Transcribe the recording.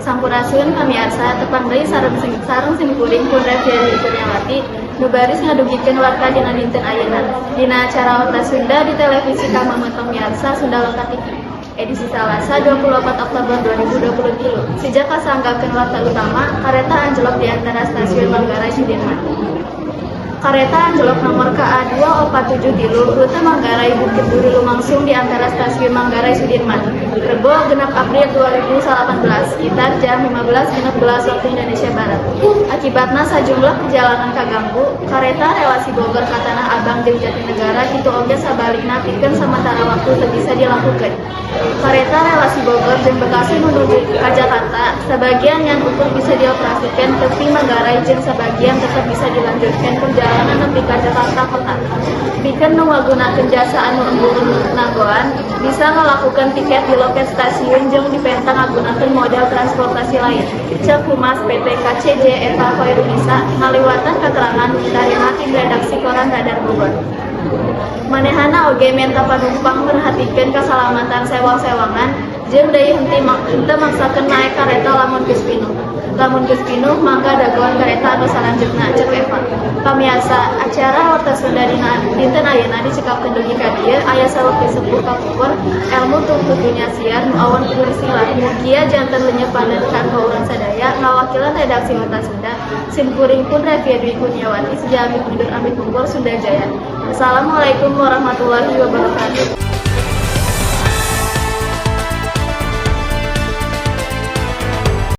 Sampurasun pamiarsa tepang deui sareng simkuring pun Reviari Kurniawati nu baris ngadugikeun warta dina dinten ayeuna. Dina acara Warta Sunda di televisi Kamamun pamiarsa Sunda Warta TV. Edisi Salasa 24 Oktober 2023. Sejak kasanggakeun warta utama, kareta anjlok di antara stasiun Manggarai Sudirman. Kareta anjlok nomor KA247 tilu rute Manggarai Bukit Duri lumangsung di antara stasiun Manggarai Sudirman. Rebo 6 April 2018 sekitar jam 15.16 waktu Indonesia Barat. Akibatna sajumlah perjalanan kaganggu, kareta relasi Bogor ka Tanah Abang jeung Jatinegara kitu oge sabalikna pikeun samatara waktu teu bisa dilakukeun. Kareta relasi Bogor jeung Bekasi menuju ka Jakarta, sebagian yang ukur bisa dioperasikan tepi Manggarai jeung sebagian tetap bisa dilanjutkan perjalanan nepi ka Jakarta kota. Pikeun nu ngagunakeun jasa anu embur nanggoan bisa ngalakukeun tiket di loket stasiun jeung dipenta ngagunakeun model transportasi lain. Cek Humas PT KCJ Eta Khairunisa ngaliwatan keterangan ditarima tim redaksi Koran Radar Bogor. Manehana oge menta panumpang merhatikeun kasalamatan sewang-sewangan jeung deui henteu maksakeun naek kareta lamun geus pinuh. Lamun geus pinuh mangga dagoan kareta anu salanjutna cek Eva. Pamiarsa, acara Warta Sunda dina dinten ayeuna dicekapkeun dugi ka dieu aya sawekteu sepuh kapupur elmu tuntut dunya siar nu awan kudu silah. Mugia janten lenyep paneurkan ka urang sadaya ngawakilan redaksi Warta Sunda. Simkuring pun Reviari Kurniawati Sejami mundur amit mundur Sunda Jaya. Assalamualaikum warahmatullahi wabarakatuh.